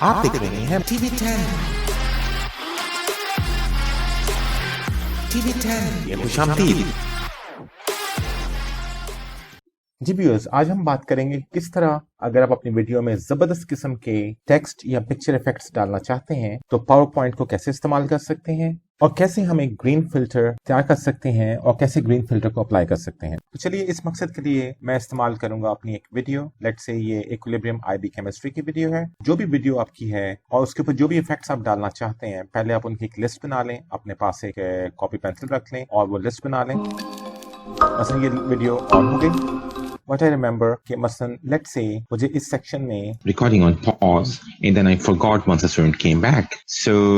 आप देख रहे हैं TV10 ये खुशामदीद। जी व्यूअर्स, आज हम बात करेंगे किस तरह अगर आप अपनी वीडियो में जबरदस्त किस्म के टेक्स्ट या पिक्चर इफेक्ट्स डालना चाहते हैं तो पावर पॉइंट को कैसे इस्तेमाल कर सकते हैं और कैसे हम एक ग्रीन फिल्टर तैयार कर सकते हैं और कैसे ग्रीन फिल्टर को अप्लाई कर सकते हैं। तो चलिए, इस मकसद के लिए मैं इस्तेमाल करूंगा अपनी एक वीडियो। लेट्स से ये इक्विलिब्रियम IB केमिस्ट्री की वीडियो है। जो भी वीडियो आपकी है और उसके ऊपर जो भी इफेक्ट्स आप डालना चाहते हैं, पहले आप उनकी एक लिस्ट बना लें, अपने पास एक कॉपी पेंसिल रख लें और वो लिस्ट बना लें। मसलन ये वीडियो ऑन हो गई। What I remember कि मसलन let's say मुझे इस सेक्शन में recording on pause and then I forgot once the student came back. So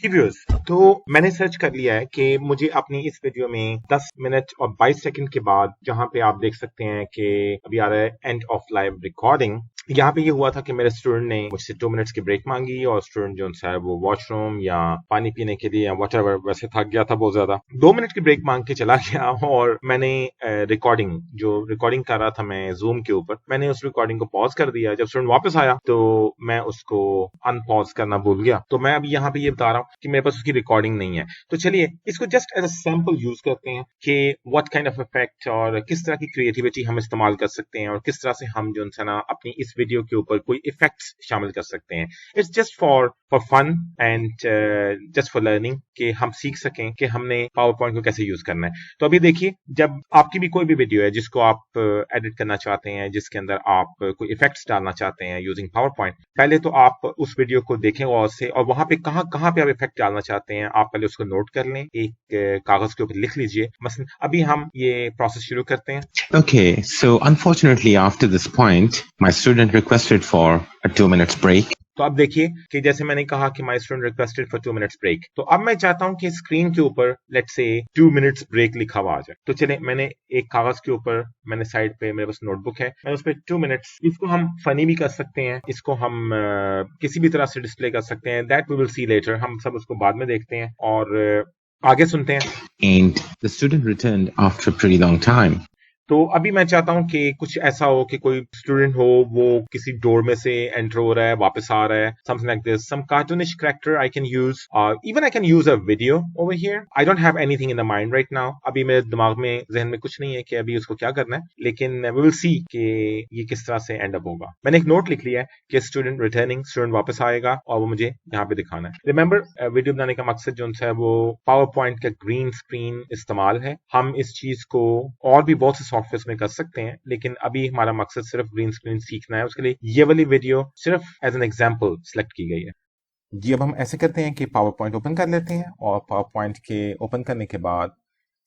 viewers, तो मैंने सर्च कर लिया है कि मुझे अपनी इस वीडियो में 10 मिनट और 22 सेकंड के बाद, जहां पे आप देख सकते हैं कि अभी आ रहा है एंड ऑफ लाइव रिकॉर्डिंग, यहाँ पे ये हुआ था कि मेरे स्टूडेंट ने मुझसे 2 मिनट्स की ब्रेक मांगी और स्टूडेंट जो है वो वॉशरूम या पानी पीने के लिए या व्हाटएवर, वैसे थक गया था बहुत ज्यादा, 2 मिनट की ब्रेक मांग के चला गया और मैंने रिकॉर्डिंग कर रहा था मैं जूम के ऊपर, मैंने उस रिकॉर्डिंग को पॉज कर दिया। जब स्टूडेंट वापस आया तो मैं उसको अनपॉज करना भूल गया। तो मैं अभी यहाँ पे ये बता रहा हूँ कि मेरे पास उसकी रिकॉर्डिंग नहीं है। तो चलिए इसको just as a sample use करते हैं कि व्हाट काइंड ऑफ इफेक्ट और किस तरह की क्रिएटिविटी हम इस्तेमाल कर सकते हैं और किस तरह से हम जो है ना अपनी इस वीडियो के ऊपर कोई इफेक्ट्स शामिल कर सकते हैं। It's just for fun and just for learning, कि हम सीख सकें कि हमने पावर पॉइंट को कैसे यूज करना है। तो अभी देखिए, जब आपकी भी कोई भी वीडियो है जिसको आप एडिट करना चाहते हैं, जिसके अंदर आप कोई इफेक्ट्स डालना चाहते हैं यूजिंग पावर पॉइंट, पहले तो आप उस वीडियो को देखें और से, और वहां पे कहां पे आप इफेक्ट डालना चाहते हैं आप पहले उसको नोट कर लें, एक कागज के ऊपर लिख लीजिए। मसलन अभी हम ये प्रोसेस शुरू करते हैं। okay, so unfortunately after this point my student requested for a 2 minutes break. तो अब देखिए कि जैसे मैंने कहा कि my student requested for 2 minutes break, तो अब मैं चाहता हूं कि स्क्रीन के ऊपर लेट्स से 2 मिनट्स ब्रेक लिखा हुआ आ जाए। तो चले, मैंने एक कागज के ऊपर, मैंने साइड पे मेरे पास नोटबुक है, मैं उस पर 2 मिनट्स, इसको हम फनी भी कर सकते हैं, इसको हम किसी भी तरह से डिस्प्ले कर सकते हैं, that we will see later, हम सब उसको बाद में देखते हैं और आगे सुनते हैं। And the student returned after a pretty long time. तो अभी मैं चाहता हूं कि कुछ ऐसा हो कि कोई स्टूडेंट हो, वो किसी डोर में से एंटर हो रहा है, वापस आ रहा है, something like this, some cartoonish character I can use, even I can use a video over here. I don't have anything in the mind right now, अभी मेरे दिमाग में, जहन में कुछ नहीं है कि अभी उसको क्या करना है, लेकिन वी विल सी कि ये किस तरह से एंड अप होगा। मैंने एक नोट लिख लिया है कि स्टूडेंट रिटर्निंग, स्टूडेंट वापस आएगा और वो मुझे यहाँ पे दिखाना है। रिमेंबर, वीडियो बनाने का मकसद जो है वो पावर पॉइंट का ग्रीन स्क्रीन इस्तेमाल है। हम इस चीज को और भी बहुत से सॉफ्टवेयर में कर सकते हैं, लेकिन अभी हमारा मकसद सिर्फ ग्रीन स्क्रीन सीखना है। उसके लिए ये वाली वीडियो सिर्फ एज एन एग्जांपल सिलेक्ट की गई है। जी, अब हम ऐसे करते हैं कि पावर पॉइंट ओपन कर लेते हैं और पावर पॉइंट के ओपन करने के बाद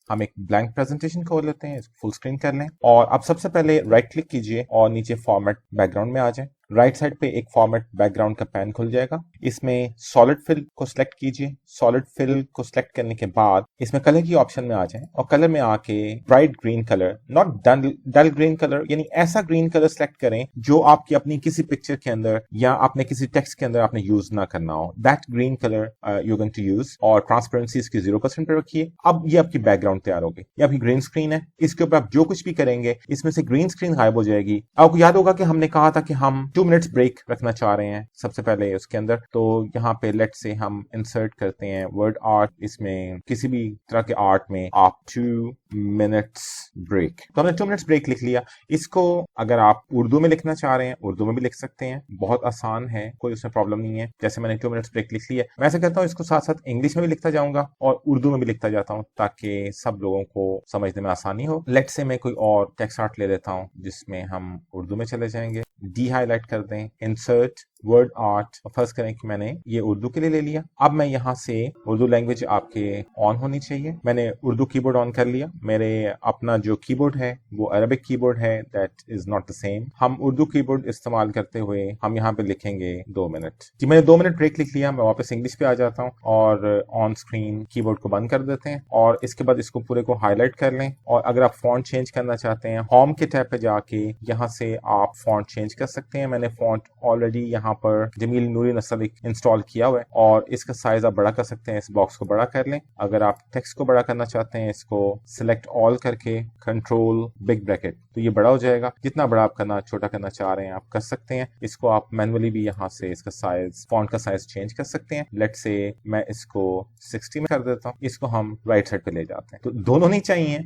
हम एक ब्लैंक प्रेजेंटेशन खोल लेते हैं, इसको फुल स्क्रीन कर लें और अब सबसे पहले राइट क्लिक कीजिए और नीचे फॉर्मेट बैकग्राउंड में आ जाए। राइट साइड पे एक फॉर्मेट बैकग्राउंड का पैन खुल जाएगा, इसमें सॉलिड फिल को सिलेक्ट कीजिए। सॉलिड फिल को सिलेक्ट करने के बाद इसमें कलर की ऑप्शन में आ जाएं और कलर में आके bright green colour, not dull green colour, यानी ऐसा ग्रीन कलर सिलेक्ट करें जो आपकी अपनी किसी पिक्चर के अंदर या अपने किसी टेक्स्ट के अंदर आपने यूज ना करना हो। That green colour you going to use और ट्रांसपेरेंसी इसकी 0% पे रखिए। अब ये आपकी बैकग्राउंड तैयार हो गई, ये आपकी ग्रीन स्क्रीन है। इसके ऊपर आप जो कुछ भी करेंगे इसमें से ग्रीन स्क्रीन गायब हो जाएगी। आपको याद होगा कि हमने कहा था कि हम 2 मिनट्स ब्रेक रखना चाह रहे हैं सबसे पहले उसके अंदर, तो यहाँ पे लेट से हम इंसर्ट करते हैं वर्ड आर्ट, इसमें किसी भी तरह के आर्ट में आप 2 मिनट्स ब्रेक, तो हमने 2 मिनट्स ब्रेक लिख लिया। इसको अगर आप उर्दू में लिखना चाह रहे हैं उर्दू में भी लिख सकते हैं, बहुत आसान है, कोई उसमें प्रॉब्लम नहीं है। जैसे मैंने 2 मिनट्स ब्रेक लिख लिया, मैं ऐसा करता हूँ इसको साथ साथ इंग्लिश में भी लिखता जाऊंगा और उर्दू में भी लिखता जाता हूँ ताकि सब लोगों को समझने में आसानी हो। लेट से मैं कोई और टेक्स्ट आर्ट ले लेता हूँ जिसमें हम उर्दू में चले जाएंगे, डी हाईलाइट कर दें, इंसर्ट वर्ड आर्ट, फर्ज करें कि मैंने ये उर्दू के लिए ले लिया। अब मैं यहाँ से, उर्दू लैंग्वेज आपके ऑन होनी चाहिए, मैंने उर्दू कीबोर्ड ऑन कर लिया। मेरे अपना जो कीबोर्ड है वो अरबिक कीबोर्ड है, that is not the same. हम उर्दू कीबोर्ड इस्तेमाल करते हुए हम यहाँ पे लिखेंगे 2 मिनट। जी, मैंने 2 मिनट ब्रेक लिख लिया। मैं वापस इंग्लिश पे आ जाता हूँ और ऑन स्क्रीन कीबोर्ड को बंद कर देते हैं और इसके बाद इसको पूरे को हाईलाइट कर लें। और अगर आप फॉन्ट चेंज करना चाहते हैं, होम के टैब पे जाके यहाँ से आप फॉन्ट चेंज कर सकते हैं। मैंने फॉन्ट ऑलरेडी यहाँ यहाँ पर जमील नूरी नस्ल इंस्टॉल किया हुआ है और इसका साइज आप बड़ा कर सकते हैं, इस बॉक्स को बड़ा कर लें। अगर आप टेक्स्ट को बड़ा करना चाहते हैं इसको सिलेक्ट ऑल करके कंट्रोल बिग ब्रैकेट, तो ये बड़ा हो जाएगा। जितना बड़ा आप करना छोटा करना चाह रहे हैं आप कर सकते हैं। इसको आप मैनुअली भी यहाँ से इसका साइज फॉन्ट का साइज चेंज कर सकते हैं। लेट से मैं इसको 60 में कर देता हूँ, इसको हम राइट साइड पे ले जाते हैं। तो दोनों नहीं चाहिए,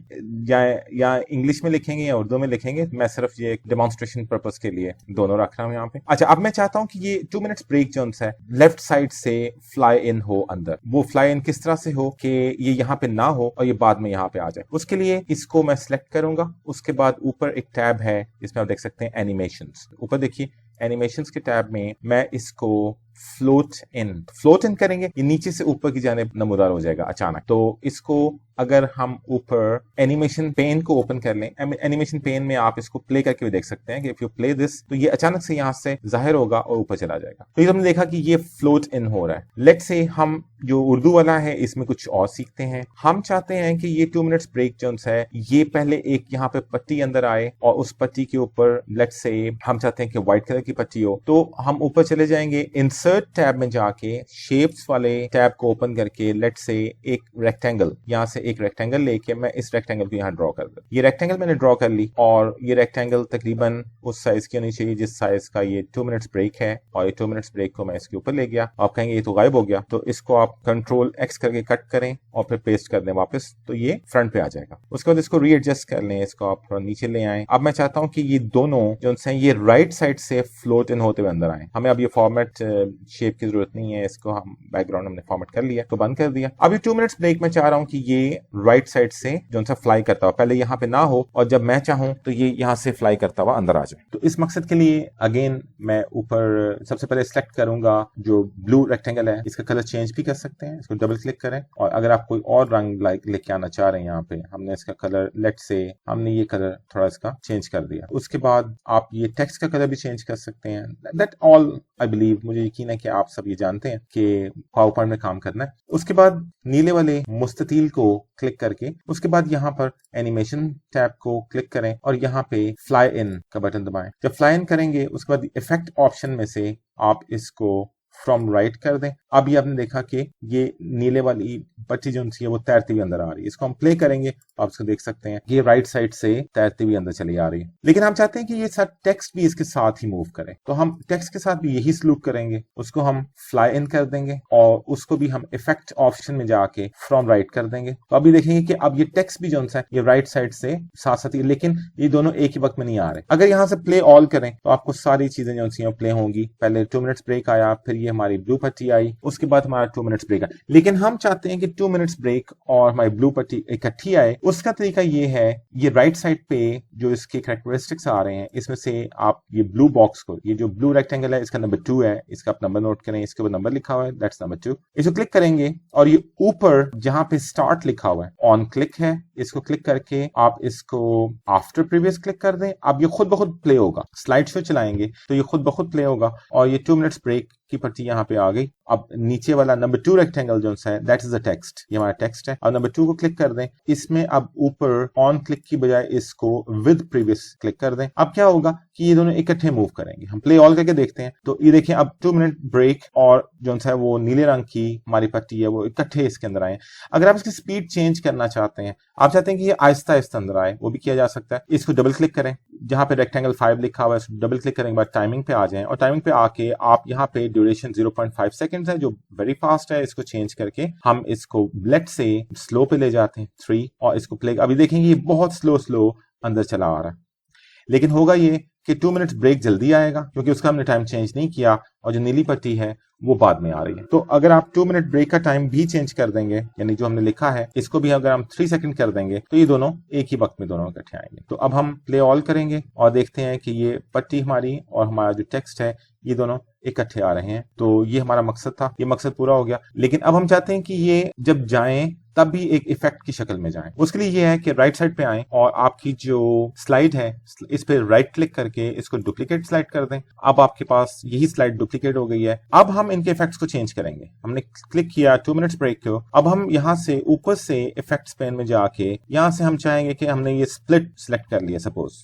या इंग्लिश में लिखेंगे या उर्दू में लिखेंगे, मैं सिर्फ ये डेमोन्स्ट्रेशन पर्पस के लिए दोनों रख रहा हूँ यहाँ पे। अच्छा, अब मैं चाहता हूँ कि ये 2 मिनट्स ब्रेक जो है लेफ्ट साइड से फ्लाई इन हो अंदर। वो फ्लाई इन किस तरह से हो कि ये यहाँ पे ना हो और ये बाद में यहाँ पे आ जाए। उसके लिए इसको मैं सिलेक्ट करूंगा। उसके बाद ऊपर एक टैब है, इसमें आप देख सकते हैं एनिमेशंस। ऊपर देखिए एनिमेशंस के टैब में मैं इसको फ्लोट इन करेंगे, ये नीचे से ऊपर की जानिब नमूदार हो जाएगा अचानक। तो इसको अगर हम ऊपर एनिमेशन पेन को ओपन कर लें, एनिमेशन पेन में आप इसको प्ले करके भी देख सकते हैं कि इफ यू प्ले दिस तो ये अचानक से यहाँ से जाहिर होगा और ऊपर चला जाएगा। तो ये हमने देखा कि ये फ्लोट इन हो रहा है। लेट्स से हम जो उर्दू वाला है इसमें कुछ और सीखते हैं। हम चाहते हैं कि ये 2 मिनट्स ब्रेक जो है ये पहले एक यहाँ पे पट्टी अंदर आए और उस पट्टी के ऊपर लेट्स से हम चाहते हैं कि व्हाइट कलर की पट्टी हो। तो हम ऊपर चले जाएंगे, इंसर्ट टैब में जाके शेप्स वाले टैब को ओपन करके लेट्स से एक रेक्टेंगल, यहाँ से एक रेक्टेंगल लेके मैं इस रेक्टेंगल को यहाँ ड्रॉ कर दूं। ये रेक्टेंगल मैंने ड्रॉ कर ली और ये रेक्टेंगल तकरीबन उस साइज की होनी चाहिए जिस साइज का ये 2 मिनट्स ब्रेक है। और ये 2 मिनट्स ब्रेक को मैं इसके ऊपर ले गया। आप कहेंगे ये तो गायब हो गया, तो इसको आप कंट्रोल एक्स करके कट करें और फिर पेस्ट कर दें वापस, तो ये फ्रंट पे आ जाएगा। उसके बाद इसको रीएडजस्ट कर लें, इसको आप थोड़ा नीचे ले आए। अब मैं चाहता हूँ कि ये दोनों जो है ये राइट साइड से फ्लोट इन होते हुए अंदर आए। हमें अब ये फॉर्मेट शेप की जरूरत नहीं है, इसको हम बैकग्राउंड हमने फॉर्मेट कर लिया तो बंद कर दिया। अब ये 2 मिनट्स ब्रेक में चाह रहा हूँ कि ये राइट साइड से जो है फ्लाई करता हुआ पहले यहाँ पे ना हो और जब मैं चाहूँ तो ये यहाँ से फ्लाई करता हुआ अंदर आ जाए। तो इस मकसद के लिए अगेन मैं ऊपर सबसे पहले सिलेक्ट करूंगा जो ब्लू रेक्टेंगल है, इसका कलर चेंज भी कर सकते हैं। इसको डबल क्लिक करें और अगर आप कोई और रंग लेके आना चाह रहे हैं, यहाँ पे हमने इसका कलर लेट से हमने ये कलर थोड़ा इसका चेंज कर दिया। उसके बाद आप ये टेक्स्ट का कलर भी चेंज कर सकते हैं। दैट ऑल आई बिलीव, मुझे यकीन है कि आप सब ये जानते हैं कि पावर पॉइंट में काम करना है। उसके बाद नीले वाले मुस्ततील को क्लिक करके उसके बाद यहाँ पर एनिमेशन टैब को क्लिक करें और यहाँ पे फ्लाई इन का बटन दबाएं। जब फ्लाई इन करेंगे उसके बाद इफेक्ट ऑप्शन में से आप इसको फ्रॉम राइट कर दें। अब ये आपने देखा कि ये नीले वाली पट्टी जो है वो तैरती हुई अंदर आ रही है। इसको हम प्ले करेंगे तो आप इसको देख सकते हैं ये राइट साइड से तैरती हुई अंदर चली आ रही है। लेकिन हम चाहते हैं कि ये साथ टेक्स्ट भी इसके साथ ही मूव करे, तो हम टेक्स्ट के साथ भी यही सलूक करेंगे। उसको हम फ्लाई इन कर देंगे और उसको भी हम इफेक्ट ऑप्शन में जाके फ्रॉम राइट कर देंगे। तो अभी देखेंगे कि अब ये टेक्स्ट भी जो है ये राइट साइड से साथ साथ, लेकिन ये दोनों एक ही वक्त में नहीं आ रहे। अगर यहाँ से प्ले ऑल करें तो आपको सारी चीजें जो है प्ले होंगी। पहले 2 मिनट्स ब्रेक आया, फिर ये हमारी ब्लू पट्टी आई, उसके बाद हमारा 2 मिनट्स ब्रेक आया। लेकिन हम चाहते हैं कि 2 मिनट्स ब्रेक और हमारी ब्लू पट्टी इकट्ठी आए। उसका तरीका ये है, ये राइट साइड पे जो इसके कैरेक्टरिस्टिक्स आ रहे हैं इसमें से आप ये ब्लू बॉक्स को, ये जो ब्लू रेक्टेंगल है इसका नंबर 2 है, इसका आप नंबर नोट करें, इसके ऊपर नंबर लिखा हुआ है, दैट्स नंबर 2। इसको क्लिक करेंगे और ये ऊपर जहां पे स्टार्ट लिखा हुआ है ऑन क्लिक है, इसको क्लिक करके आप इसको आफ्टर प्रीवियस क्लिक कर दें। अब ये खुद ब खुद प्ले होगा। स्लाइड शो चलाएंगे तो ये खुद ब खुद प्ले होगा और ये 2 मिनट्स ब्रेक की पट्टी यहाँ पे आ गई। अब नीचे वाला नंबर 2 रेक्टेंगल जो है दैट इज द टेक्स्ट, ये हमारा टेक्स्ट है। अब नंबर 2 को क्लिक कर दें। इसमें अब ऊपर ऑन क्लिक की बजाय इसको विद प्रीवियस क्लिक कर दें। अब क्या होगा कि ये दोनों इकट्ठे मूव करेंगे। हम प्ले ऑल करके देखते हैं तो ये देखिए अब 2 मिनट ब्रेक और जो है वो नीले रंग की हमारी पट्टी है वो इकट्ठे इसके अंदर आए। अगर आप इसकी स्पीड चेंज करना चाहते हैं, आप चाहते हैं कि ये आहिस्ता आहिस्ता अंदर आए, वो भी किया जा सकता है। इसको डबल क्लिक करें, जहां पे रेक्टेंगल 5 लिखा हुआ है डबल क्लिक करने के बाद टाइमिंग पे आ जाएं और टाइमिंग पे आके आप यहाँ पे ड्यूरेशन 0.5 सेकंड्स है जो वेरी फास्ट है, इसको चेंज करके हम इसको लेट से स्लो पे ले जाते हैं 3 और इसको प्ले। अभी देखेंगे ये बहुत स्लो अंदर चला आ रहा है। लेकिन होगा ये कि 2 मिनट्स ब्रेक जल्दी आएगा क्योंकि उसका हमने टाइम चेंज नहीं किया और जो नीली पट्टी है वो बाद में आ रही है। तो अगर आप 2 मिनट ब्रेक का टाइम भी चेंज कर देंगे, यानी जो हमने लिखा है इसको भी अगर हम 3 सेकंड कर देंगे तो ये दोनों एक ही वक्त में दोनों इकट्ठे आएंगे। तो अब हम प्ले ऑल करेंगे और देखते हैं कि ये पट्टी हमारी और हमारा जो टेक्स्ट है ये दोनों इकट्ठे आ रहे हैं। तो ये हमारा मकसद था, ये मकसद पूरा हो गया। लेकिन अब हम चाहते हैं कि ये जब जाएं तब भी एक इफेक्ट की शक्ल में जाएं। उसके लिए ये है कि राइट साइड पे आएं और आपकी जो स्लाइड है इस पे राइट क्लिक करके इसको डुप्लीकेट स्लाइड कर दें। अब आपके पास यही स्लाइड डुप्लीकेट हो गई है। अब हम इनके इफेक्ट्स को चेंज करेंगे। हमने क्लिक किया 2 मिनट्स ब्रेक को। अब हम यहाँ से ऊपर से इफेक्ट्स पेन में जाके यहाँ से हम चाहेंगे कि हमने ये स्प्लिट सिलेक्ट कर लिया। Suppose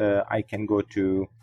I can go to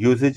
usage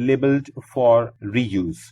labeled for reuse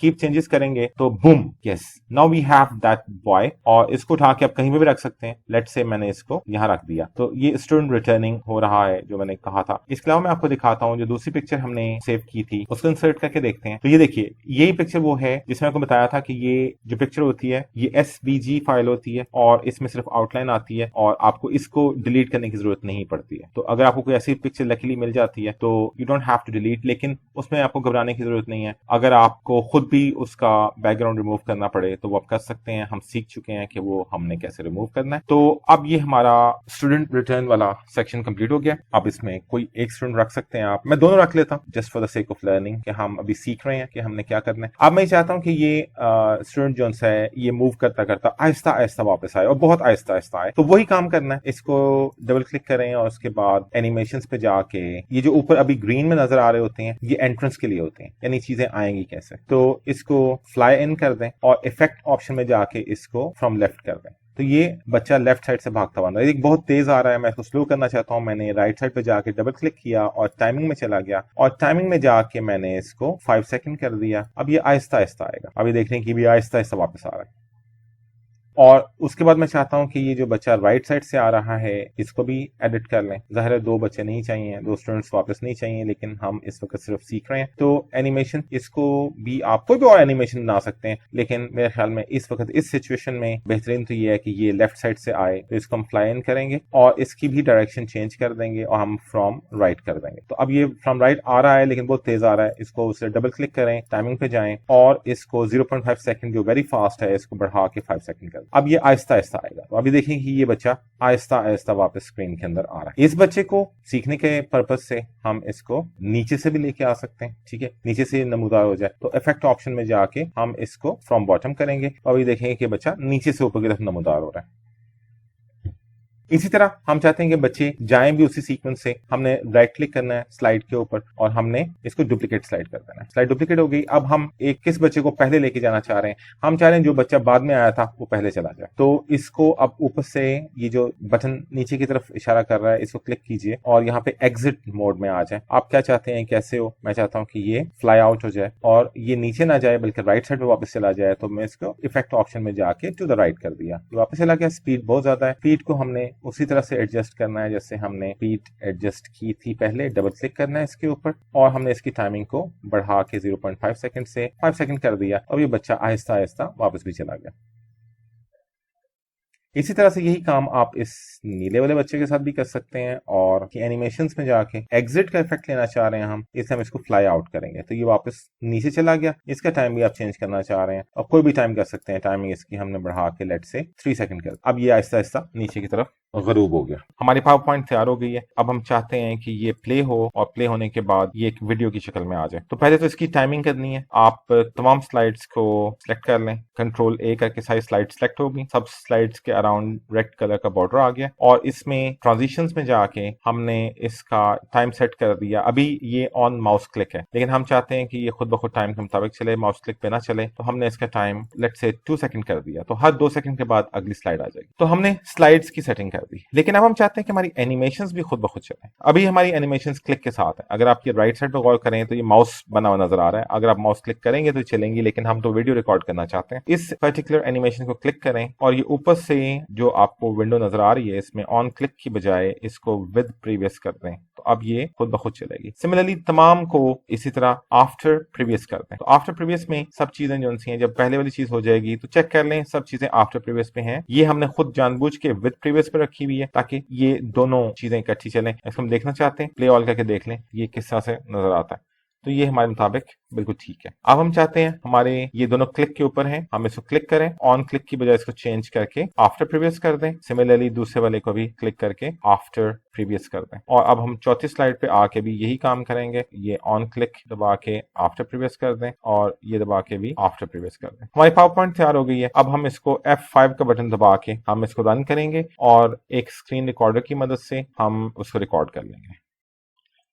keep changes करेंगे तो boom, yes, now we have that boy, और इसको उठा के आप कहीं पे भी रख सकते हैं। लेट्स से मैंने इसको यहाँ रख दिया, तो ये स्टूडेंट रिटर्निंग हो रहा है जो मैंने कहा था। इसके अलावा मैं आपको दिखाता हूँ जो दूसरी पिक्चर हमने सेव की थी, उसको इंसर्ट करके देखते हैं। तो ये देखिए, यही पिक्चर वो है जिसमें आपको बताया था कि ये जो पिक्चर होती है ये SVG फाइल होती है और इसमें सिर्फ आउटलाइन आती है और आपको इसको डिलीट करने की जरूरत नहीं पड़ती है। तो अगर आपको कोई ऐसी पिक्चर लकीली मिल जाती है तो you don't have to delete, लेकिन उसमें आपको घबराने की जरूरत नहीं है। अगर आपको खुद भी उसका बैकग्राउंड रिमूव करना पड़े तो वो आप कर सकते हैं। हम सीख चुके हैं कि वो हमने कैसे रिमूव करना है। तो अब ये हमारा स्टूडेंट रिटर्न वाला सेक्शन कंप्लीट हो गया। अब इसमें कोई एक स्टूडेंट रख सकते हैं आप, मैं दोनों रख लेता हूँ just for the sake of learning, कि हम अभी सीख रहे हैं कि हमने क्या करना है। अब मैं चाहता हूँ कि ये स्टूडेंट जो है ये मूव करता करता आहिस्ता आहिस्ता वापस आए और बहुत आहिस्ता आहिस्ता आए। तो वही काम करना है, इसको डबल क्लिक करें और उसके बाद एनिमेशंस पे जाके ये जो ऊपर अभी ग्रीन में नजर आ रहे होते हैं ये एंट्रेंस के लिए होते हैं, यानी चीजें आएंगी कैसे। तो इसको फ्लाई इन कर दें और इफेक्ट ऑप्शन में जाके इसको फ्रॉम लेफ्ट कर दें। तो ये बच्चा लेफ्ट साइड से भागता हुआ है, बहुत तेज आ रहा है, मैं इसको स्लो करना चाहता हूँ। मैंने राइट साइड पे जाके डबल क्लिक किया और टाइमिंग में चला गया और टाइमिंग में जाके मैंने इसको 5 सेकंड कर दिया। अब ये आहिस्ता आहिस्ता आएगा, अभी देख रहे हैं कि भी आहिस्ता आहिस्ता वापस आ रहा है। और उसके बाद मैं चाहता हूं कि ये जो बच्चा राइट साइड से आ रहा है इसको भी एडिट कर लें। ज़ाहिर है 2 बच्चे नहीं चाहिए, 2 स्टूडेंट्स वापस नहीं चाहिए, लेकिन हम इस वक्त सिर्फ सीख रहे हैं। तो एनिमेशन इसको भी आप कोई भी और एनिमेशन बना सकते हैं, लेकिन मेरे ख्याल में इस वक्त इस सिचुएशन में बेहतरीन तो ये है कि ये लेफ्ट साइड से आए। तो इसको हम फ्लाई इन करेंगे और इसकी भी डायरेक्शन चेंज कर देंगे और हम फ्रॉम राइट कर देंगे। तो अब ये फ्रॉम राइट आ रहा है लेकिन बहुत तेज आ रहा है, इसको उसे डबल क्लिक करें, टाइमिंग पे जाएं और इसको 0.5 सेकंड जो वेरी फास्ट है इसको बढ़ा के 5 सेकंड कर। अब ये आहिस्ता आहिस्ता आएगा। तो अभी देखें कि ये बच्चा आहिस्ता आहिस्ता वापस स्क्रीन के अंदर आ रहा है। इस बच्चे को सीखने के पर्पज से हम इसको नीचे से भी लेके आ सकते हैं, ठीक है, नीचे से नमूदार हो जाए। तो इफेक्ट ऑप्शन में जाके हम इसको फ्रॉम बॉटम करेंगे और अभी देखेंगे कि बच्चा नीचे से ऊपर की तरफ नमूदार हो रहा है। इसी तरह हम चाहते हैं कि बच्चे जाएं भी उसी सीक्वेंस से। हमने राइट क्लिक करना है स्लाइड के ऊपर और हमने इसको डुप्लीकेट स्लाइड कर देना है। स्लाइड डुप्लीकेट हो गई। अब हम एक किस बच्चे को पहले लेके जाना चाह रहे हैं, हम चाह रहे हैं जो बच्चा बाद में आया था वो पहले चला जाए। तो इसको अब ऊपर से ये जो बटन नीचे की तरफ इशारा कर रहा है इसको क्लिक कीजिए और यहाँ पे एग्जिट मोड में आ जाए। आप क्या चाहते हैं, कैसे हो? मैं चाहता हूँ कि ये फ्लाई आउट हो जाए और ये नीचे ना जाए बल्कि राइट साइड पे वापस चला जाए। तो मैं इसको इफेक्ट ऑप्शन में जाके टू द राइट कर दिया, वापस चला गया। स्पीड बहुत ज्यादा है, स्पीड को हमने उसी तरह से एडजस्ट करना है जैसे हमने स्पीड एडजस्ट की थी पहले। डबल क्लिक करना है इसके ऊपर और हमने इसकी टाइमिंग को बढ़ा के 0.5 सेकंड से 5 सेकंड कर दिया। अब ये बच्चा आहिस्ता आहिस्ता वापस भी चला गया। इसी तरह से यही काम आप इस नीले वाले बच्चे के साथ भी कर सकते हैं और एनिमेशंस में जाके एग्जिट का इफेक्ट लेना चाह रहे हैं हम, इसलिए हम इसको फ्लाई आउट करेंगे। तो ये वापस नीचे चला गया। इसका टाइम भी आप चेंज करना चाह रहे हैं और कोई भी टाइम कर सकते हैं। टाइमिंग इसकी हमने बढ़ा के लेट से 3 सेकंड कर। अब ये आहिस्ता आहिस्ता नीचे की तरफ गरूब हो गया। हमारी पावर पॉइंट तैयार हो गई है। अब हम चाहते हैं कि ये प्ले हो और प्ले होने के बाद ये एक वीडियो की शक्ल में आ जाए। तो पहले तो इसकी टाइमिंग करनी है। आप तमाम स्लाइड्स को सिलेक्ट कर लें, कंट्रोल A करके सारी स्लाइड सिलेक्ट होगी। सब स्लाइड्स के अराउंड रेड कलर का बॉर्डर आ गया और इसमें ट्रांजिशंस में जाके हमने इसका टाइम सेट कर दिया। अभी ये ऑन माउस क्लिक है लेकिन हम चाहते हैं कि ये खुद ब खुद टाइम के मुताबिक चले, माउस क्लिक पे ना चले। तो हमने इसका टाइम लेट्स से 2 सेकंड कर दिया। तो हर 2 सेकंड के बाद अगली स्लाइड आ जाएगी। तो हमने स्लाइड्स की सेटिंग कर दी, लेकिन अब हम चाहते हैं कि हमारी एनिमेशंस भी खुद ब खुद चले। अभी हमारी एनिमेशंस क्लिक के साथ है। अगर आप ये राइट साइड पर गौर करें तो ये माउस बना हुआ नजर आ रहा है। अगर आप माउस क्लिक करेंगे तो चलेंगी, लेकिन हम तो वीडियो रिकॉर्ड करना चाहते हैं। इस पर्टिकुलर एनिमेशन को क्लिक करें और ये ऊपर से जो आपको विंडो नजर आ रही है इसमें ऑन क्लिक की बजाय इसको विद प्रीवियस कर दें। तो अब ये खुद ब खुद चलेगी। सिमिलरली तमाम को इसी तरह आफ्टर प्रीवियस कर दें। तो आफ्टर प्रीवियस में सब चीजें जो हैं, जब पहले वाली चीज हो जाएगी तो चेक कर लें सब चीजें आफ्टर प्रीवियस पे हैं। ये हमने खुद जानबूझ के विद प्रीवियस पे रखी हुई है ताकि ये दोनों चीजें इकट्ठी चलें। इसको हम देखना चाहते हैं, प्ले ऑल करके देख लें ये किस तरह से नजर आता है। तो ये हमारे मुताबिक बिल्कुल ठीक है। अब हम चाहते हैं हमारे ये दोनों क्लिक के ऊपर हैं, हम इसको क्लिक करें, ऑन क्लिक की बजाय इसको चेंज करके आफ्टर प्रीवियस कर दें। सिमिलरली दूसरे वाले को भी क्लिक करके आफ्टर प्रीवियस कर दें। और अब हम चौथी स्लाइड पे आके भी यही काम करेंगे। ये ऑन क्लिक दबा के आफ्टर प्रीवियस कर दें और ये दबा के भी आफ्टर प्रीवियस कर दें। हमारी पावर पॉइंट तैयार हो गई है। अब हम इसको F5 का बटन दबा के हम इसको रन करेंगे और एक स्क्रीन रिकॉर्डर की मदद से हम उसको रिकॉर्ड कर लेंगे।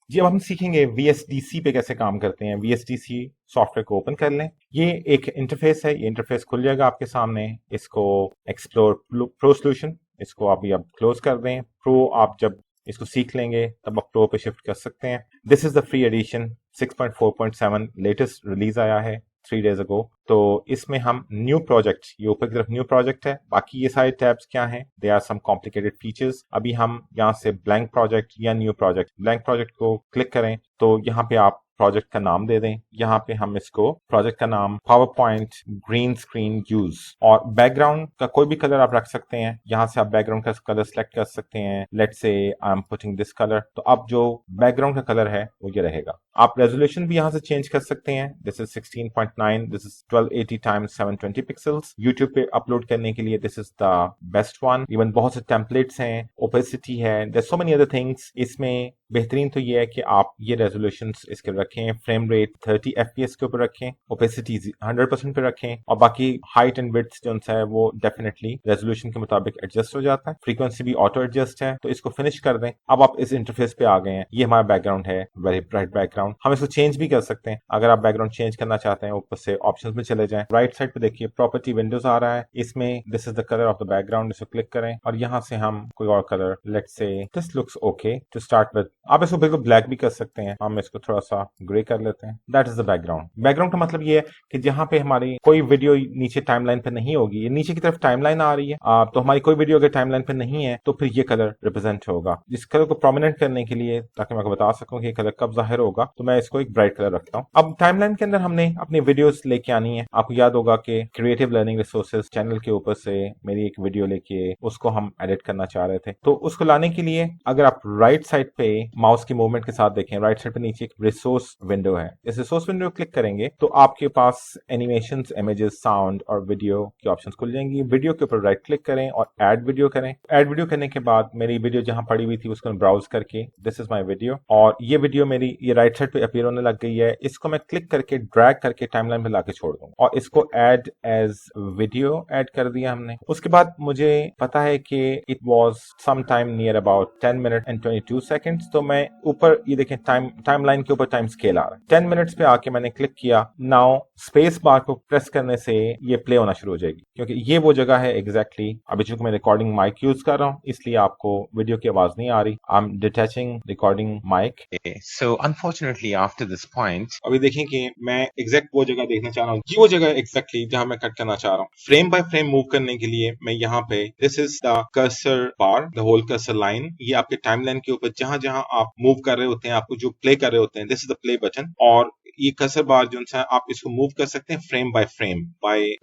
जी अब हम सीखेंगे VSDC पे कैसे काम करते हैं। VSDC सॉफ्टवेयर को ओपन कर लें। ये एक इंटरफेस है, ये इंटरफेस खुल जाएगा आपके सामने। इसको एक्सप्लोर प्रो सोल्यूशन, इसको आप क्लोज कर दें। प्रो आप जब इसको सीख लेंगे तब आप प्रो पे शिफ्ट कर सकते हैं। This is the free edition 6.4.7 latest release आया है। 3 days ago. तो इसमें हम न्यू प्रोजेक्ट, ये ऊपर की तरफ न्यू प्रोजेक्ट है, बाकी ये सारे टैब्स क्या हैं, they are some complicated features. अभी हम यहाँ से ब्लैंक प्रोजेक्ट या न्यू प्रोजेक्ट, ब्लैंक प्रोजेक्ट को क्लिक करें तो यहाँ पे आप प्रोजेक्ट का नाम दे दें. यहाँ पे हम इसको प्रोजेक्ट का नाम power point green screen use, और बैकग्राउंड का कोई भी कलर आप रख सकते हैं. यहाँ से आप बैकग्राउंड का कलर सेलेक्ट कर सकते हैं. Let's say I am putting this colour. तो अब जो बैकग्राउंड का कलर है वो ये रहेगा. आप रेजोल्यूशन भी यहाँ से चेंज कर सकते हैं. This is 16.9, this is 1280 times 720 pixels. YouTube पे अपलोड करने के लिए this is the best one. Even बहुत से टेम्पलेट्स हैं, ओपेसिटी है, there so many other things. इसमें बेहतरीन तो ये है कि आप ये रेजोल्यूशन इसके रखें, फ्रेम रेट 30 FPS के ऊपर रखें, ओपेसिटी 100% पे रखें, और बाकी हाइट एंड विड्थ जो है वो डेफिनेटली रेजोल्यूशन के मुताबिक एडजस्ट हो जाता है. फ्रीक्वेंसी भी ऑटो एडजस्ट है. तो इसको फिनिश कर दें. अब आप इस इंटरफेस पे आ गए हैं. ये हमारा बैकग्राउंड है, वेरी ब्राइट बैकग्राउंड. हम इसको चेंज भी कर सकते हैं. अगर आप बैकग्राउंड चेंज करना चाहते हैं, ऊपर से ऑप्शंस में चले जाएं. राइट साइड पे देखिए प्रॉपर्टी विंडोज आ रहा है. इसमें this is the colour of the background, इसको क्लिक करें और यहाँ से हम कोई और colour, let's say this looks okay to start with. आप इसको बिल्कुल ब्लैक भी कर सकते हैं. हम इसको थोड़ा सा ग्रे कर लेते हैं. That is the background. Background का मतलब ये है कि जहां पे हमारी कोई वीडियो नीचे टाइमलाइन पे नहीं होगी, ये नीचे की तरफ टाइमलाइन आ रही है, तो हमारी कोई वीडियो अगर टाइमलाइन पे नहीं है तो फिर ये कलर रिप्रेजेंट होगा. इस कलर को प्रोमिनेंट करने के लिए, ताकि मैं आपको बता सकूं कि ये कलर कब जाहिर होगा, तो मैं इसको एक ब्राइट कलर रखता हूं. अब टाइमलाइन के अंदर हमने अपनी वीडियोस लेके आनी है. आपको याद होगा कि क्रिएटिव लर्निंग रिसोर्सेज चैनल के ऊपर से मेरी एक वीडियो लेके उसको हम एडिट करना चाह रहे थे. तो उसको लाने के लिए अगर आप राइट साइड पे माउस की मूवमेंट के साथ देखें, राइट साइड पे नीचे एक रिसोर्स विंडो है. इस रिसोर्स विंडो को क्लिक करेंगे तो आपके पास एनिमेशंस, इमेजेस, साउंड और वीडियो की ऑप्शंस खुल जाएंगी. वीडियो के ऊपर राइट क्लिक करें और ऐड वीडियो करें. ऐड वीडियो करने के बाद मेरी वीडियो जहां पड़ी हुई थी उसको ब्राउज करके दिस इज माय वीडियो, और ये वीडियो मेरी ये राइट साइड पे अपीयर होने लग गई है. इसको मैं क्लिक करके ड्रैग करके टाइमलाइन पे लाके छोड़ दूं और इसको ऐड एज वीडियो ऐड कर दिया हमने. उसके बाद मुझे पता है कि it was some time near about 10 minute and 22 seconds. तो मैं ऊपर ये देखें टाइमलाइन के ऊपर टाइम स्केल आ रहा है. 10 मिनट्स पे आके मैंने क्लिक किया. नाउ स्पेस बार को प्रेस करने से ये प्ले होना शुरू हो जाएगी, क्योंकि ये वो जगह है एग्जैक्टली. अभी चूंकि मैं रिकॉर्डिंग माइक यूज कर रहा हूँ इसलिए आपको वीडियो की आवाज नहीं आ रही. I am detaching recording mic. So unfortunately, after this point, अभी देखें कि मैं एग्जैक्ट वो जगह देखना चाह रहा हूँ. ये वो जगह एग्जैक्टली जहां मैं कट करना चाह रहा हूँ. फ्रेम बाय फ्रेम मूव करने के लिए मैं यहाँ पे this is the cursor bar, the whole cursor line. ये आपके टाइमलाइन के ऊपर जहां जहां आप मूव कर रहे होते हैं, आपको जो प्ले कर रहे होते हैं, this is the play button. और ये कर्सर बार जो है आप इसको मूव कर सकते हैं frame by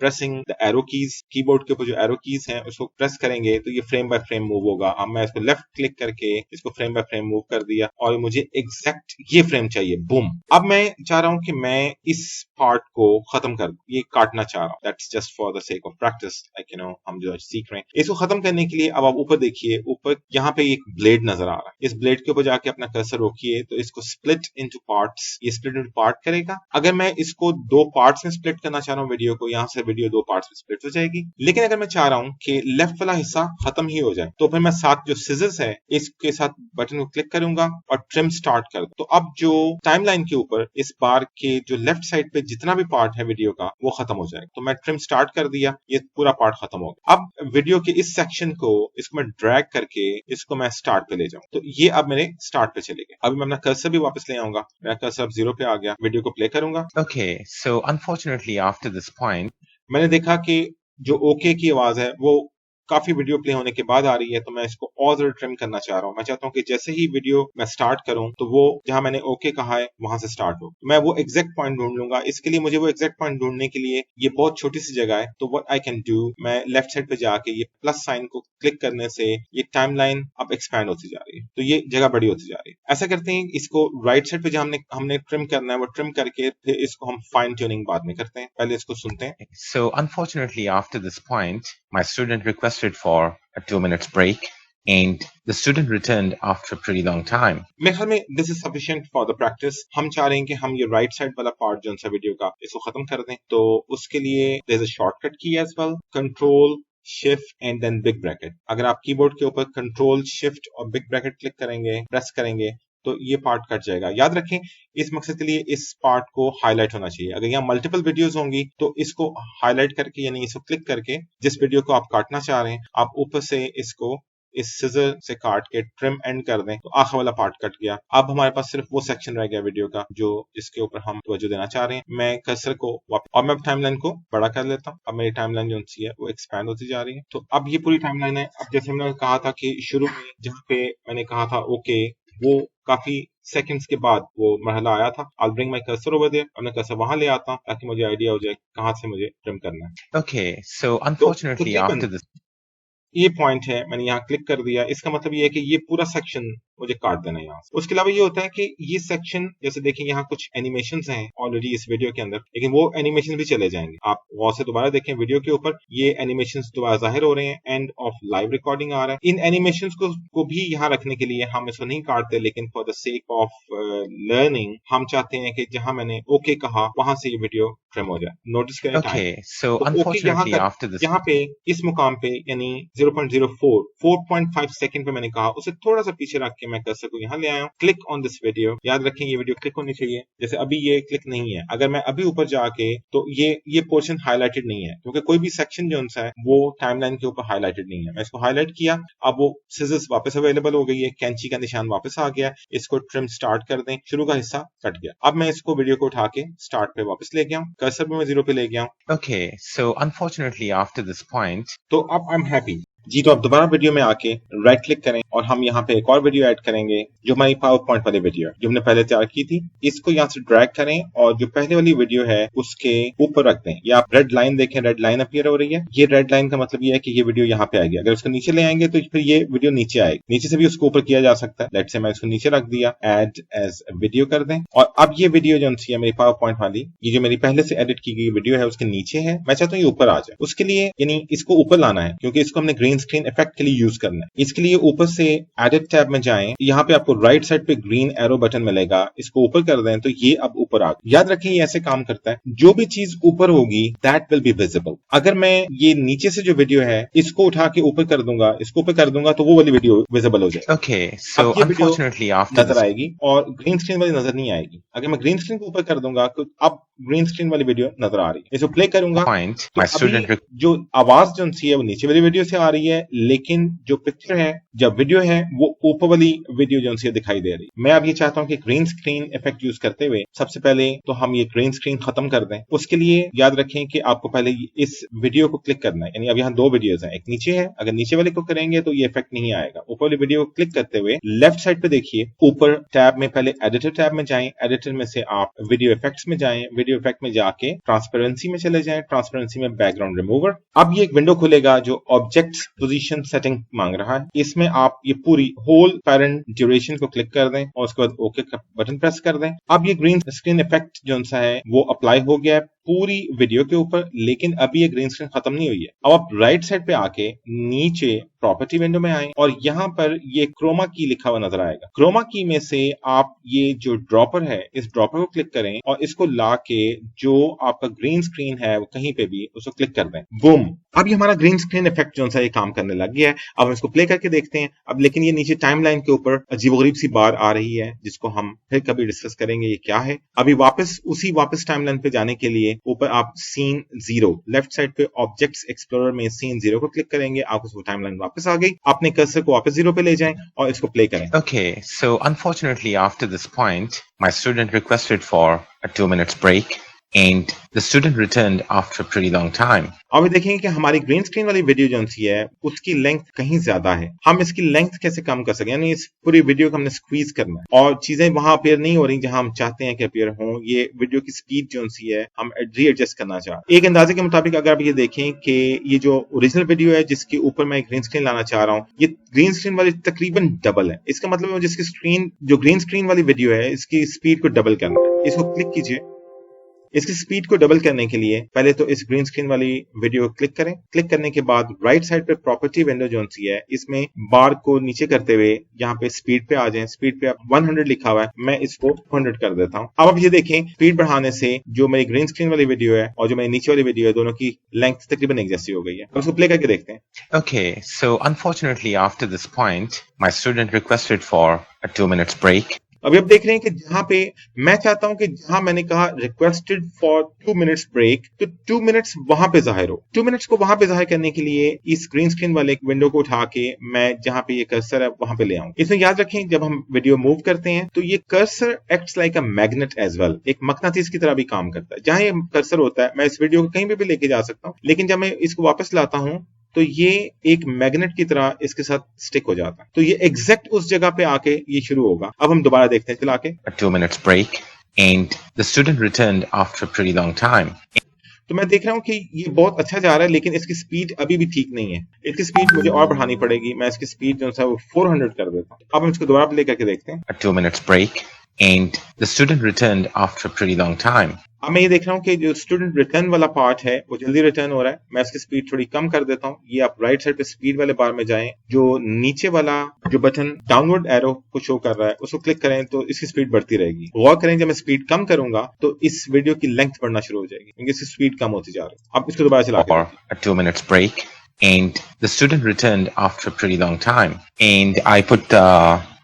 pressing the arrow keys. Keyboard के ऊपर जो एरो कीज हैं उसको प्रेस करेंगे तो ये फ्रेम बाय फ्रेम मूव होगा. अब मैं इसको लेफ्ट क्लिक करके इसको फ्रेम बाय फ्रेम मूव कर दिया और मुझे एग्जैक्ट ये फ्रेम चाहिए. बूम. अब मैं चाह रहा हूं कि मैं इस पार्ट को खत्म कर दूं, ये काटना चाह रहा हूं. That's just for the sake of practice, like you know, हम जो सीख रहे हैं. इसको खत्म करने के लिए अब आप ऊपर देखिए, ऊपर यहाँ पे एक ब्लेड नजर आ रहा है. इस ब्लेड के ऊपर जाके अपना कर्सर रोकिए तो इसको स्प्लिट इनटू पार्ट्स, ये स्प्लिट इनटू पार्ट करेगा. अगर मैं इसको दो पार्ट्स में स्प्लिट करना चाह रहा हूँ वीडियो को, यहाँ से वीडियो दो पार्ट्स में स्प्लिट हो जाएगी. लेकिन अगर मैं चाह रहा हूँ कि लेफ्ट वाला हिस्सा खत्म ही हो जाए तो फिर मैं साथ जो सिजर्स है इसके साथ बटन को क्लिक करूंगा और ट्रिम स्टार्ट कर दूं. तो अब जो टाइमलाइन के ऊपर इस बार के जो लेफ्ट साइड पे जितना भी पार्ट है वीडियो का वो खत्म हो जाएगा. तो मैं ट्रिम स्टार्ट कर दिया, ये पूरा पार्ट खत्म हो गया. अब वीडियो के इस सेक्शन को इसको मैं ड्रैग करके इसको मैं स्टार्ट पे ले जाऊं. तो ये अब मेरे स्टार्ट पे चले गए. अभी मैं अपना कर्सर भी वापस ले आऊंगा. मेरा कर्सर अब 0 पे आ गया. वीडियो को प्ले करूंगा. okay, so unfortunately, after this point, मैंने देखा कि जो ओके की आवाज है वो काफी वीडियो प्ले होने के बाद आ रही है. तो मैं इसको और ज्यादा ट्रिम करना चाह रहा हूँ. मैं चाहता हूँ कि जैसे ही वीडियो मैं स्टार्ट करूं तो वो जहां मैंने ओके कहा है वहां से स्टार्ट हो. मैं वो एग्जैक्ट पॉइंट ढूंढ लूंगा. इसके लिए मुझे वो एग्जैक्ट पॉइंट ढूंढने के लिए ये बहुत छोटी सी जगह है. तो व्हाट आई कैन डू, मैं लेफ्ट साइड पे जाके ये प्लस साइन को क्लिक करने से ये टाइमलाइन अब एक्सपैंड होती जा रही है. तो ये जगह बड़ी होती जा रही है. ऐसा करते हैं, इसको राइट साइड पे जहां हमने ट्रिम करना है वो ट्रिम करके फिर इसको हम फाइन ट्यूनिंग बाद में करते हैं. पहले इसको सुनते हैं. so unfortunately, after this point, my student requested for a 2 minutes break, and the student returned after a pretty long time. मेरे ख्याल में this is sufficient for the practice. हम चाह रहे हैं कि हम ये राइट साइड वाला पार्ट जो है वीडियो का इसको खत्म कर दें. तो उसके लिए there is a shortcut key as well, control shift and then big bracket. अगर आप कीबोर्ड के ऊपर कंट्रोल शिफ्ट और बिग ब्रैकेट क्लिक करेंगे, प्रेस करेंगे, तो ये पार्ट कट जाएगा. याद रखें इस मकसद के लिए इस पार्ट को हाईलाइट होना चाहिए. अगर यहाँ मल्टीपल वीडियोस होंगी तो इसको हाईलाइट करके, यानी इसको क्लिक करके जिस वीडियो को आप काटना चाह रहे हैं आप ऊपर से इसको इस सिजर से काट के ट्रिम एंड कर दें तो आखिर वाला पार्ट कट गया। अब हमारे पास सिर्फ वो सेक्शन रह गया वीडियो का जो इसके ऊपर हम तवज्जो देना चाह रहे हैं। मैं कर्सर को और मैं टाइमलाइन को बड़ा कर लेता हूँ। अब मेरी टाइमलाइन जो सी है वो एक्सपैंड होती जा रही है। तो अब ये पूरी टाइमलाइन है। अब जैसे मैंने कहा था कि शुरू में जहाँ पे मैंने कहा था ओके, वो काफी सेकंड्स के बाद वो मरहला आया था। I'll bring my cursor over there, और मैं कर्सर वहां ले आता हूं ताकि मुझे आइडिया हो जाए कहां से मुझे ट्रिम करना है। Okay, so unfortunately तकरीबन after this, ये पॉइंट है, मैंने यहाँ क्लिक कर दिया। इसका मतलब ये है कि ये पूरा सेक्शन मुझे काट देना है यहाँ से। उसके अलावा ये होता है कि ये सेक्शन जैसे देखें यहाँ कुछ एनिमेशंस हैं ऑलरेडी इस वीडियो के अंदर, लेकिन वो एनिमेशन भी चले जाएंगे। आप गौर से दोबारा देखें वीडियो के ऊपर, ये एनिमेशंस दोबारा जाहिर हो रहे हैं। एंड ऑफ लाइव रिकॉर्डिंग आ रहा है। इन एनिमेशंस को भी यहाँ रखने के लिए हम इसको नहीं काटते, लेकिन for the sake of learning हम चाहते हैं कि जहां मैंने ओके कहा वहां से ये वीडियो ट्रिम हो जाए। नोटिस करें टाइम। okay, so तो ओके यहाँ unfortunately तक, after this, यहाँ पे इस मुकाम पे यानी 0.04 4.5 सेकंड पे मैंने कहा, उसे थोड़ा सा पीछे रख के मैं कर्सर को यहाँ ले आया हूँ। Click on this video. याद रखें ये वीडियो क्लिक होनी चाहिए। जैसे अभी ये क्लिक नहीं है, अगर मैं अभी ऊपर जाके तो ये पोर्शन हाईलाइटेड नहीं है, क्योंकि कोई भी सेक्शन जो है वो टाइमलाइन के ऊपर हाईलाइटेड नहीं है। मैं इसको हाईलाइट किया, अब वो सिजर्स वापस अवेलेबल हो गई है, कैंची का निशान वापस आ गया। इसको ट्रिम स्टार्ट कर दें, शुरू का हिस्सा कट गया। अब मैं इसको वीडियो को उठा के स्टार्ट पे वापस ले गया हूँ, कर्सर भी मैं 0 पे ले गया हूँ। okay, so unfortunately after this point, तो अब आई एम हैप्पी जी। तो अब दोबारा वीडियो में आके राइट क्लिक करें और हम यहाँ पे एक और वीडियो ऐड करेंगे जो हमारी पावर पॉइंट वाली वीडियो है जो हमने पहले तैयार की थी। इसको यहाँ से ड्रैग करें और जो पहले वाली वीडियो है उसके ऊपर रख दें। या आप रेड लाइन देखें, रेड लाइन अपीयर हो रही है। ये रेड लाइन का मतलब ये है कि ये वीडियो यहाँ पे आएगी। अगर उसको नीचे ले आएंगे तो फिर ये वीडियो नीचे आएगी। नीचे से भी उसको ऊपर किया जा सकता है। लेट्स से मैं इसको नीचे रख दिया, एड एज वीडियो कर दें। और अब ये वीडियो जो है मेरी पावर पॉइंट वाली, ये जो मेरी पहले से एडिट की गई वीडियो है उसके नीचे है। मैं चाहता हूँ ये ऊपर आ जाए। उसके लिए यानी इसको ऊपर लाना है क्योंकि इसको हमने ग्रीन स्क्रीन इफेक्ट के लिए यूज करना है। इसके लिए ऊपर से एडिट टैब में जाएं, यहाँ पे आपको राइट साइड पे ग्रीन एरो बटन मिलेगा, इसको ऊपर कर दें तो ये अब ऊपर आ गया। याद रखें ये ऐसे काम करता है, जो भी चीज ऊपर होगी दैट विल बी विजिबल। अगर मैं ये नीचे से जो वीडियो है इसको उठा के ऊपर कर दूंगा, इसको ऊपर कर दूंगा तो वो वाली वीडियो विजिबल हो जाएगी। okay, so अब ये वीडियो unfortunately after नजर this, आएगी और ग्रीन स्क्रीन वाली नजर नहीं आएगी। अगर मैं ग्रीन स्क्रीन को ऊपर कर दूंगा तो अब ग्रीन स्क्रीन वाली वीडियो नजर आ रही है। इसको प्ले करूंगा point, तो my student अभी जो आवाज जो है वो नीचे वाली वीडियो से आ रही है, लेकिन जो पिक्चर है, जब वीडियो है, वो ऊपर वाली वीडियो जो है दिखाई दे रही। मैं अब ये चाहता हूं कि ग्रीन स्क्रीन इफेक्ट यूज करते हुए सबसे पहले तो हम ये ग्रीन स्क्रीन खत्म कर दें। उसके लिए याद रखें कि आपको पहले इस वीडियो को क्लिक करना है। यानी अब यहाँ दो वीडियोज हैं, एक नीचे है, अगर नीचे वाले को करेंगे तो ये इफेक्ट नहीं आएगा। ऊपर वाली वीडियो को क्लिक करते हुए लेफ्ट साइड पे देखिए, ऊपर टैब में पहले एडिटर टैब में जाएं, एडिटर में से आप वीडियो इफेक्ट्स में जाएं, वीडियो इफेक्ट में जाके ट्रांसपेरेंसी में चले जाएं, ट्रांसपेरेंसी में बैकग्राउंड रिमूवर। अब ये एक विंडो खुलेगा जो ऑब्जेक्ट पोजीशन सेटिंग मांग रहा है। इसमें आप ये पूरी होल पैरेंट ड्यूरेशन को क्लिक कर दें और उसके बाद ओके का बटन प्रेस कर दें। अब ये ग्रीन स्क्रीन इफेक्ट जो है वो अप्लाई हो गया है पूरी वीडियो के ऊपर, लेकिन अभी ये ग्रीन स्क्रीन खत्म नहीं हुई है। अब आप राइट साइड पे आके नीचे प्रॉपर्टी विंडो में आए और यहाँ पर ये क्रोमा की लिखा हुआ नजर आएगा। क्रोमा की में से आप ये जो ड्रॉपर है, इस ड्रॉपर को क्लिक करें और इसको ला के जो आपका ग्रीन स्क्रीन है वो कहीं पे भी उसको क्लिक कर दें। बूम, अब ये हमारा ग्रीन स्क्रीन इफेक्ट जो है ये काम करने लग गया है। अब हम इसको प्ले करके देखते हैं। अब लेकिन ये नीचे टाइमलाइन के ऊपर अजीबोगरीब सी बार आ रही है जिसको हम फिर कभी डिस्कस करेंगे ये क्या है। अभी वापस टाइमलाइन पे जाने के लिए ऊपर आप सीन 0 लेफ्ट साइड पे ऑब्जेक्ट्स एक्सप्लोरर में सीन 0 को क्लिक करेंगे, आपको टाइमलाइन वापस आ गई। अपने कर्सर को वापस 0 पे ले जाएं और इसको प्ले करें। okay, so unfortunately after this point, my student requested for a 2 minutes break and the student returned after a pretty long time. अब देखेंगे कि हमारी ग्रीन स्क्रीन वाली वीडियो जो है उसकी लेंथ कहीं ज्यादा है। हम इसकी लेंथ कैसे कम कर सकें, यानी इस पूरी वीडियो को हमने स्क्वीज करना है और चीजें वहां अपेयर नहीं हो रही जहां हम चाहते हैं कि अपेयर हों। ये वीडियो की स्पीड जो है हम रीएडजस्ट करना चाहते हैं। एक अंदाजे के मुताबिक अगर आप ये देखें कि ये जो ओरिजिनल वीडियो है जिसके ऊपर मैं ग्रीन स्क्रीन लाना चाह रहा हूँ, ये ग्रीन स्क्रीन वाली तकरीबन डबल है। इसका मतलब जिसकी स्क्रीन जो ग्रीन स्क्रीन वाली वीडियो है इसकी स्पीड को डबल करना है। इसको क्लिक कीजिए। इसकी स्पीड को डबल करने के लिए पहले तो इस ग्रीन स्क्रीन वाली वीडियो को क्लिक करें। क्लिक करने के बाद राइट साइड पे प्रॉपर्टी विंडो जो है इसमें बार को नीचे करते हुए यहाँ पे स्पीड पे आ जाएं। स्पीड पे 100 लिखा हुआ है, मैं इसको 100 कर देता हूँ। अब आप ये देखें स्पीड बढ़ाने से जो मेरी ग्रीन स्क्रीन वाली वीडियो है और जो मेरी नीचे वाली वीडियो है दोनों की लेंथ तकरीबन एक जैसी हो गई है। उसको प्ले करके देखते हैं। Okay, so unfortunately after this point, my student requested for a 2 minutes break अभी आप देख रहे हैं कि जहां पे मैं चाहता हूं कि जहां मैंने कहा रिक्वेस्टेड फॉर 2 मिनट्स ब्रेक, तो 2 मिनट्स वहां पे जाहिर हो। 2 मिनट्स को वहां पे जाहिर करने के लिए इस ग्रीन स्क्रीन वाले विंडो को उठा के मैं जहां पे ये कर्सर है वहां पे ले आऊं। इसमें याद रखें जब हम वीडियो मूव करते हैं तो ये cursor acts like a magnet as well, एक मकनातीस की तरह भी काम करता है। जहां ये कर्सर होता है मैं इस वीडियो को कहीं पे भी लेके जा सकता हूं, लेकिन जब मैं इसको वापस लाता हूं तो ये एक मैग्नेट की तरह इसके साथ स्टिक हो जाता है। तो ये एग्जैक्ट उस जगह पे आके ये शुरू होगा। अब हम दोबारा देखते हैं, चला के 2 minutes break, and the student returned after a pretty long time. तो मैं देख रहा हूँ कि ये बहुत अच्छा जा रहा है, लेकिन इसकी स्पीड अभी भी ठीक नहीं है। इसकी स्पीड मुझे और बढ़ानी पड़ेगी। मैं इसकी स्पीड जो है वो 400 कर देता हूँ। अब हम इसको दोबारा प्ले करके देखते हैं। 2 minutes break, and the student returned after a pretty long time. अब मैं ये देख रहा हूँ कि जो स्टूडेंट रिटर्न वाला पार्ट है वो जल्दी रिटर्न हो रहा है। मैं इसकी स्पीड थोड़ी कम कर देता हूँ। ये आप राइट साइड पे स्पीड वाले बार में जाएं, जो नीचे वाला जो बटन डाउनवर्ड एरो को शो कर रहा है उसको क्लिक करें तो इसकी स्पीड बढ़ती रहेगी। गौर करें जब मैं स्पीड कम करूंगा तो इस वीडियो की लेंथ बढ़ना शुरू हो जाएगी क्योंकि इसकी स्पीड कम होती जा रही है। अब इसको दोबारा चला के Or a 2 minutes break, and the student returned after a pretty long time. And I put the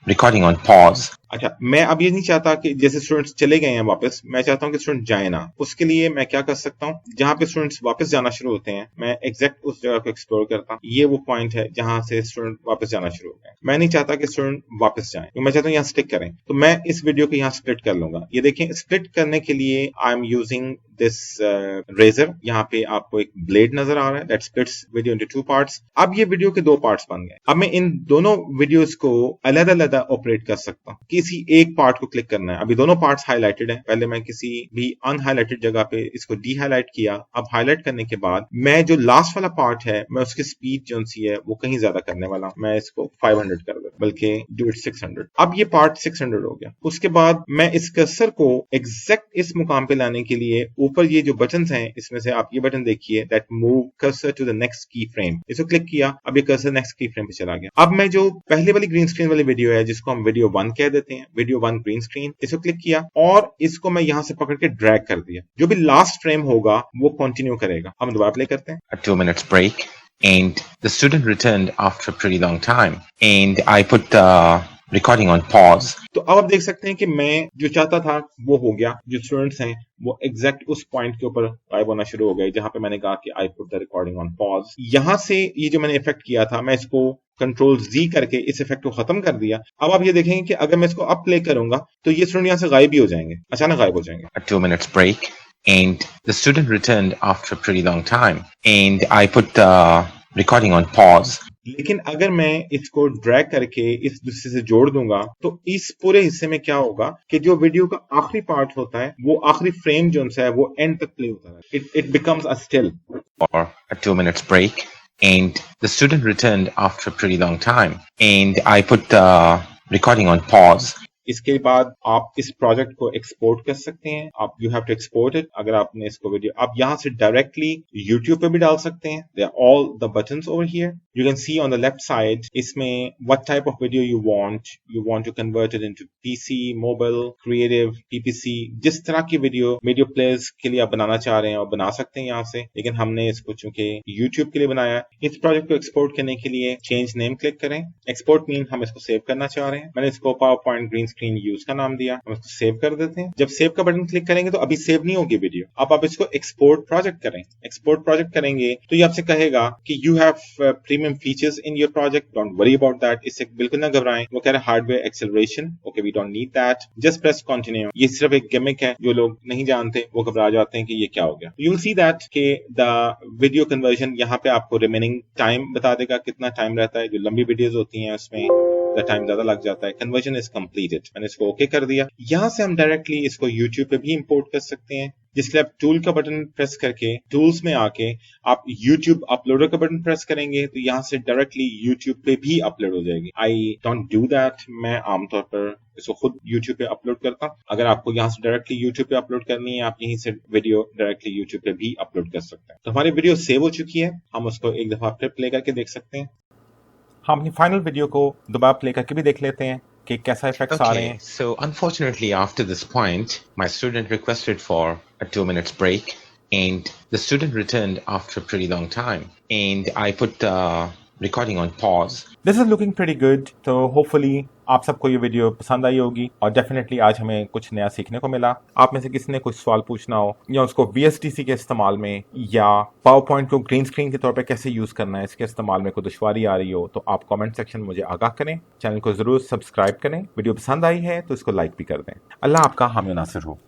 recording on pause. अच्छा, मैं अब ये नहीं चाहता कि जैसे स्टूडेंट्स चले गए हैं वापस, मैं चाहता हूँ कि स्टूडेंट जाए ना। उसके लिए मैं क्या कर सकता हूँ, जहां पे स्टूडेंट्स वापस जाना शुरू होते हैं मैं एग्जैक्ट उस जगह को एक्सप्लोर करता हूँ। ये वो पॉइंट है जहां से स्टूडेंट वापस जाना शुरू हो गए। मैं नहीं चाहता कि स्टूडेंट वापस जाए, मैं चाहता हूँ यहाँ स्टिक करें। तो मैं इस वीडियो को यहाँ स्प्लिट कर लूंगा। ये देखें, स्प्लिट करने के लिए I am using this razor. यहाँ पे आपको एक ब्लेड नजर आ रहा है that splits video into 2 parts. अब ये वीडियो के 2 पार्ट्स बन गए। अब मैं इन दोनों वीडियोस को अलग-अलग ऑपरेट कर सकता हूँ। किसी एक पार्ट को क्लिक करना है। अभी दोनों पार्ट्स हाईलाइटेड हैं। पहले मैं किसी भी अनहाइलाइटेड जगह पे इसको डी हाईलाइट किया। अब हाईलाइट करने के बाद मैं जो लास्ट वाला पार्ट है मैं उसकी स्पीड जो सी है वो कहीं ज्यादा करने वाला हूं। मैं इसको 500 कर दूं, बल्कि डू इट 600। अब ये पार्ट 600 हो गया। उसके बाद मैं इस कर्सर को एग्जैक्ट इस मुकाम पे लाने के लिए ऊपर ये जो बटन्स हैं इसमें से आप ये बटन देखिए that move cursor to the next key frame. इसको क्लिक किया, अब ये कर्सर नेक्स्ट की फ्रेम पे चला गया। अब मैं जो पहले वाली ग्रीन स्क्रीन वाली वीडियो है जिसको हम वीडियो 1 कह देते हैं, वीडियो 1 ग्रीन स्क्रीन, इसको क्लिक किया और इसको मैं यहां से पकड़ के ड्रैग कर दिया। जो भी लास्ट फ्रेम होगा वो कंटिन्यू करेगा। हम दोबारा प्ले करते हैं। A 2 minutes break, and the student returned after a pretty long time. And I put the recording on pause. तो अब आप देख सकते हैं कि मैं जो चाहता था वो हो गया। जो स्टूडेंट्स हैं वो एग्जैक्ट उस पॉइंट के ऊपर गायब होना शुरू हो गए जहां पे मैंने कहा कि I put the recording on pause. यहां से ये जो मैंने इफेक्ट किया था मैं इसको कंट्रोल Z करके इस इफेक्ट को खत्म कर दिया। अब आप ये देखेंगे कि अगर मैं इसको अप प्ले करूंगा तो ये स्टूडेंट यहाँ से गायब ही हो जाएंगे, अचानक गायब हो जाएंगे। A 2 minutes break, and the student returned after a pretty long time. And I put the recording on pause. लेकिन अगर मैं इसको ड्रैग करके इस दूसरे से जोड़ दूंगा तो इस पूरे हिस्से में क्या होगा कि जो वीडियो का आखिरी पार्ट होता है वो आखिरी फ्रेम जो है वो एंड तक प्ले होता है। It becomes a still. Or a 2 minutes break, and the student returned after a pretty long time. And I put the recording on pause. इसके बाद आप इस प्रोजेक्ट को एक्सपोर्ट कर सकते हैं। आप you have to export it. अगर आपने इसको वीडियो आप यहाँ से डायरेक्टली यूट्यूब पे भी डाल सकते हैं। They are all the buttons over here. You can see on the left side इसमें what type of video you want to convert it into PC, mobile, creative, PPC. जिस तरह की वीडियो प्लेयर्स के लिए आप बनाना चाह रहे हैं और बना सकते हैं यहाँ से, लेकिन हमने इसको चूंकि यूट्यूब के लिए बनाया है। इस प्रोजेक्ट को एक्सपोर्ट करने के लिए चेंज नेम क्लिक करें। एक्सपोर्ट मीन हम इसको सेव करना चाह रहे हैं। मैंने इसको power point green screen use का नाम दिया। हम इसको सेव कर देते हैं। जब सेव का बटन क्लिक करेंगे तो अभी सेव नहीं होगी वीडियो। अब आप इसको एक्सपोर्ट प्रोजेक्ट करें। एक्सपोर्ट प्रोजेक्ट करेंगे तो ये आपसे कहेगा कि you have premium features in your project, don't worry about that. इससे बिल्कुल ना घबराएं। वो कह रहे हैं hardware acceleration, okay we don't need that, just press continue. ये सिर्फ एक गिमिक है। जो लोग नहीं जानते वो घबरा जाते हैं कि ये क्या हो गया। यू विल सी दैट कि द वीडियो कन्वर्जन यहाँ पे आपको रिमेनिंग टाइम बता देगा, कितना टाइम रहता है। जो लंबी वीडियोस होती हैं उसमें टाइम ज्यादा लग जाता है। Conversion is completed. मैंने इसको ओके कर दिया। यहाँ से हम डायरेक्टली इसको यूट्यूब पे भी इंपोर्ट कर सकते हैं, जिसके लिए आप टूल का बटन प्रेस करके टूल्स में आके आप यूट्यूब अपलोडर का बटन प्रेस करेंगे तो यहाँ से डायरेक्टली यूट्यूब पे भी अपलोड हो जाएगी। I don't do that. मैं आमतौर पर इसको खुद यूट्यूब पे अपलोड करता हूँ। अगर आपको यहाँ से डायरेक्टली यूट्यूब पे अपलोड करनी है, आप यहीं से वीडियो डायरेक्टली यूट्यूब पे भी अपलोड कर सकते हैं। तो हमारी वीडियो सेव हो चुकी है। हम उसको एक दफा फिर प्ले करके देख सकते हैं। हम अपनी फाइनल वीडियो को दोबारा प्ले करके भी देख लेते हैं कि कैसा इफेक्ट्स आ रहे हैं। So unfortunately after this point, my student requested for a 2 minutes break, and the student returned after a pretty long time. And I put the recording on pause. This is looking pretty good. तो hopefully आप सबको ये video पसंद आई होगी और definitely आज हमें कुछ नया सीखने को मिला। आप में से किसी ने कोई सवाल पूछना हो या उसको VSDC के इस्तेमाल में या पावर पॉइंट को ग्रीन स्क्रीन के तौर पे कैसे यूज करना है, इसके इस्तेमाल में कोई दुश्वारी आ रही हो तो आप कमेंट सेक्शन में मुझे आगाह करें। चैनल को जरूर सब्सक्राइब करें। वीडियो पसंद आई है तो इसको लाइक भी कर दें। अल्लाह आपका हामी नासिर हो।